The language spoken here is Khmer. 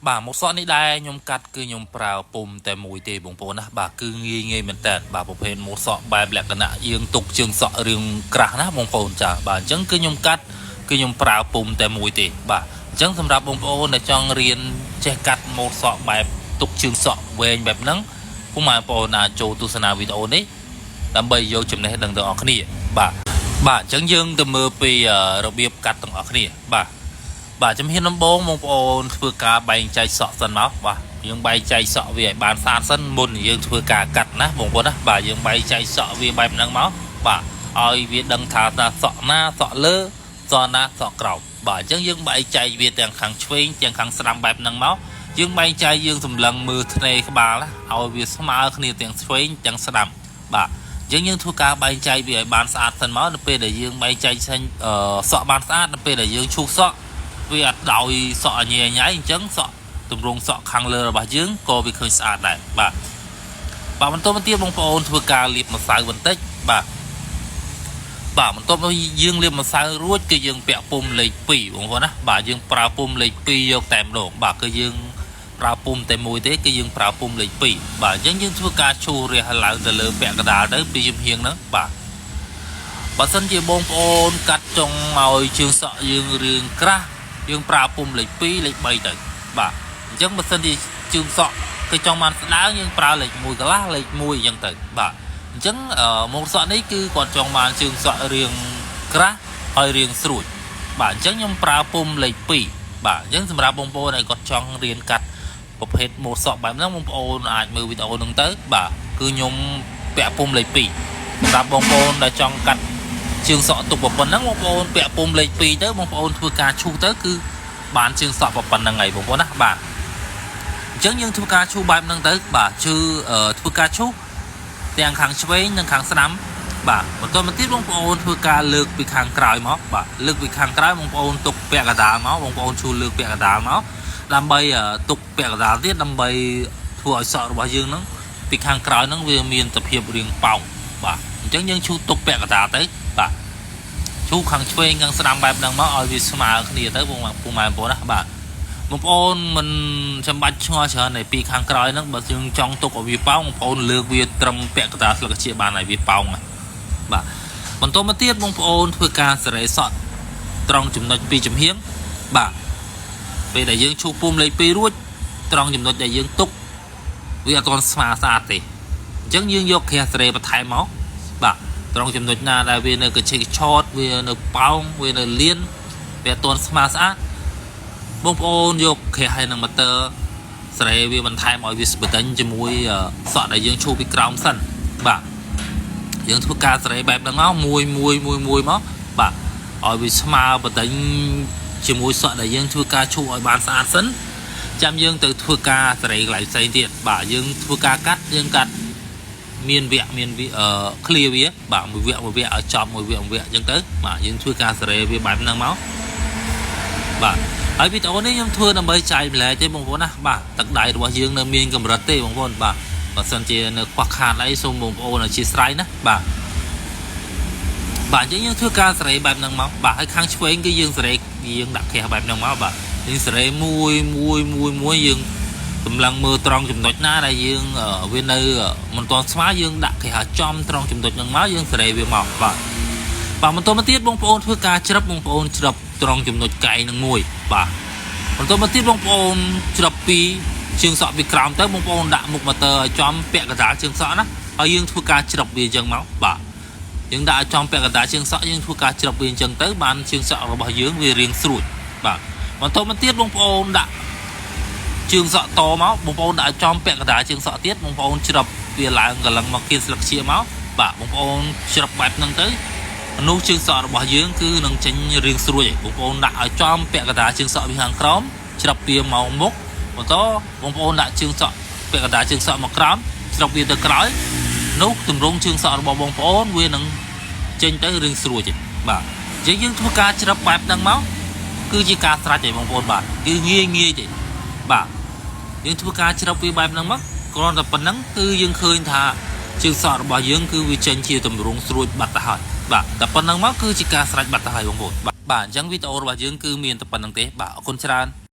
một số này đây nhung cắt cứ nhung prao pumแต่មួយទេបងប្អូនណាបាទគឺងាយងាយមែនតើបាទប្រភេទមកសក់បែបលក្ខណៈយើងទុកជើងសក់រឿងក្រាស់ណាបងប្អូនចាបាទអញ្ចឹងគឺខ្ញុំកាត់គឺខ្ញុំប្រើពុំតែមួយទេបាទអញ្ចឹងសម្រាប់បងប្អូនដែលចង់រៀនចេះកាត់ម៉ូតសក់បែបទុកជើងសក់វែងបែបហ្នឹងពុកម៉ែបងប្អូនអាចចូលទស្សនាវីដេអូនេះដើម្បីយកចំណេះដឹងទាំងអស់គ្នាបាទអញ្ចឹងយើងទៅមើលពីរបៀបកាត់ទាំងអស់គ្នាបាទជំហានដំបូងបងប្អូនធ្វើការបែងចែកសក់សិនមកបាទយើងបែងចែកសក់វាឲ្យបានស្អាតសិនមុនយើងធ្វើការកាត់ណាបងប្អូនណាបាទយើងបែងចែកសក់វាបែបហ្នឹងមកបាទឲ្យវាដឹងថាសក់ណាសក់លើសក់ណាសក់ក្រោមបាទអញ្ចឹងយើងបែងចែកវាទាំងខាងឆ្វេងទាំងខាងស្ដាំបែបហ្នឹងមកយើងបែងចែកយើងសម្លឹងមើលធ្នេក្បាលឲ្យវាស្មើគ្នាទាំងឆ្វេងទាំងស្ដាំបាទអញ្ចឹងយើងធ្វើការបែងចែកវាឲ្យបានស្អាតសិនមកនៅពេលដែលយើងបែងចែកសក់បានស្អាតនៅពេលដែលយើងឈូសសក់វាអត់ដោយសក់ញ៉ៃញ៉ៃអញ្ចឹងសក់ទម្រង់សក់ខាងលើរបស់យើងក៏វាឃើញស្អាតដែរបាទបន្តមកទៀតបងប្អូនធ្វើការលាបម្សៅបន្តិចបាទបន្ទាប់មកយើងលាបម្សៅរួចគឺយើងពាក់ពុំលេខ2បងប្អូនណាបាទយើងប្រើពុំលេខ2យកតែម្ដងបាទគឺយើងប្រើពុំតែមួយទេគឺយើងប្រើពុំលេខ2បាទអញ្ចឹងយើងធ្វើការឈូសរះឡើងទៅលើពាក់កណ្ដាលទៅពីជំហៀងហ្នឹងបាទបើសិនជាបងប្អូនកាត់ចុងឲ្យជើងសក់យើងរឿងក្រាស់យើងប្រើពុំលេខ2លេខ3ទៅបាទអញ្ចឹងបើសិនជាជើងសក់គឺចង់បានស្ដើងយើងប្រើលេខ1កន្លះលេខ1អញ្ចឹងទៅបាទអញ្ចឹងម៉ូតសក់នេះគឺគាត់ចង់បានជើងសក់រាងក្រាស់ហើយរាងស្រួចបាទអញ្ចឹងខ្ញុំប្រើពុំលេខ2បាទអញ្ចឹងសម្រាប់បងប្អូនដែលគាត់ចង់រៀនកាត់ប្រភេទម៉ូតសក់បែបហ្នឹងបងប្អូនអាចមើលវីដេអូហ្នឹងទៅបាទគឺខ្ញុំពាក់ពុំលេខ2សម្រាប់បងប្អូនដែលចង់កាត់ជើងសក់ទុកប៉ុណ្ណឹងបងប្អូនពាក់ពុំលេខ2ទៅបងប្អូនធ្វើការឈូសទៅគឺបានជើងសក់ប៉ុណ្ណឹងហើយបងប្អូនណាបាទអញ្ចឹងយើងធ្វើការឈូសបែបហ្នឹងទៅបាទធ្វើការឈូសទាំងខាងឆ្វេងនិងខាងស្ដាំបាទបន្តមកទៀតបងប្អូនធ្វើការលើកពីខាងក្រោយមកបាទលើកពីខាងក្រោយបងប្អូនទុកពាក់កណ្ដាលមកបងប្អូនឈូសលើកពាក់កណ្ដាលមកដើម្បីទុកពាក់កណ្ដាលទៀតដើម្បីធ្វើឲ្យសក់របស់យើងហ្នឹងពីខាងក្រោយហ្នឹងវាមានសភាពរាងប៉ោងបាទអញ្ចឹងយើងឈូសទុកពាក់កណ្ដាលទៅបាទឈូសខាងឆ្វេងខាងស្ដាំបែបហ្នឹងមកឲ្យវាស្មើគ្នាទៅបងប្អូនណាបាទបងប្អូនមិនចាំបាច់ឆ្ងល់ច្រើនពីខាងក្រោយហ្នឹងបើយើងចង់ទុកឲ្យវាប៉ោងបងប្អូនលើកវាត្រឹមពាក់កណ្ដាលស្លឹកជាបានឲ្យវាប៉ោងបាទបន្តមកទៀតបងប្អូនធ្វើការសេរីសក់ត្រង់ចំណុចពីចំហៀងបាទពេលដែលយើងឈូសពុំលេខ2រួចត្រង់ចំណុចដែលយើងទុកវាអត់ទាន់ស្មើស្អាតទេអញ្ចឹងយើងយកគ្រាសេរីបន្ថែមមកបាទត្រង់ចំណុចណាដែលវានៅកញ្ឆេកឆតវានៅប៉ោងវានៅលៀនវាអត់ទាន់ស្មើស្អាតបងប្អូនយកគ្រាហើយនឹងម៉ូទ័រសេរីវាបន្ថែមឲ្យវាស្បិទជាមួយសក់ដែលយើងឈូសពីក្រោមសិនបាទយើងធ្វើការសេរីបែបហ្នឹងមកមួយមកបាទឲ្យវាស្មើបន្តិចជាមួយសក់ដែលយើងធ្វើការឈូសឲ្យបានស្អាតសិនចាំយើងទៅធ្វើការសេរីកន្លែងផ្សេងទៀតបាទយើងធ្វើការកាត់យើងកាត់មានវគ្គឃ្លាវាបាទមួយវគ្គឲ្យចប់មួយវគ្គអញ្ចឹងទៅបាទយើងធ្វើការសេរីវាបែបហ្នឹងមកបាទហើយវីដេអូនេះខ្ញុំធ្វើដើម្បីចែកម្លែកទេបងប្អូនណាបាទទឹកដៃរបស់យើងនៅមានកម្រិតទេបងប្អូនបាទបើសិនជានៅខ្វះខាតអីសូមបងប្អូនអធិស្ឋានណាបាទអញ្ចឹងយើងធ្វើការសេរីបែបហ្នឹងមកបាទហើយខាងឆ្វេងគឺយើងសេរីយើងដាក់គ្រាបែបហ្នឹងមកបាទយើងសេរីមួយយើងសម្លឹងមើលត្រង់ចំណុចណាដែលយើងវានៅមិនទាន់ស្មើយើងដាក់គ្រាចំត្រង់ចំណុចហ្នឹងមកយើងសេរីវាមកបាទបន្តមកទៀតបងប្អូនធ្វើការច្រឹបបងប្អូនច្រឹបត្រង់ចំណុចកែងនឹងមួយបាទបន្តមកទៀតបងប្អូនច្រឹបពីជើងសក់ពីក្រោមទៅបងប្អូនដាក់មុខម៉ូទ័រឲ្យចំពាក់កណ្ដាលជើងសក់ណាហើយយើងធ្វើការច្រឹបវាអញ្ចឹងមកបាទយើងដាក់ឲ្យចំពាក់កណ្ដាលជើងសក់យើងធ្វើការច្រឹបវាអញ្ចឹងទៅបានជើងសក់របស់យើងវារាងស្រួចបាទបន្តមកទៀតបងប្អូនដាក់ជើងសក់តមកបងប្អូនដាក់ចំពាក់កណ្ដាលជើងសក់ទៀតបងប្អូនច្រឹបវាឡើងកលឹងមកគៀនស្លឹកជាមកបាទបងប្អូនច្រឹបបែបហ្នឹងទៅនោះជើងសក់របស់យើងគឺនឹងចេញរាងស្រួចបងប្អូនដាក់ឲ្យចំពាក់កណ្ដាលជើងសក់ពីខាងក្រោមច្រឹបវាមកមុខបន្តបងប្អូនដាក់ជើងសក់ពាក់កណ្ដាលជើងសក់មកក្រោមច្រឹបវាទៅក្រោយនោះទម្រង់ជើងសក់របស់បងប្អូនវានឹងចេញទៅរាងស្រួចបាទអញ្ចឹងយើងធ្វើការច្រឹបបែបហ្នឹងមកគឺជាការស្រេចទេបងប្អូនបាទគឺងាយទេបាទយើងធ្វើការច្រឹបវាបែបហ្នឹងមកគ្រាន់តែប៉ុណ្្នឹងគឺយើងឃើញថាជើងសក់របស់យើងគឺវាចេញជាទម្រង់ស្រួចបាត់ទៅហើយបាទតែប៉ុណ្្នឹងមកគឺជាការស្រេចបាត់ទៅហើយបងប្អូនបាទអញ្ចឹងវីដេអូរបស់យើងគឺមានតែប៉ុណ្្នឹងទេបាទអរគុណច្រើន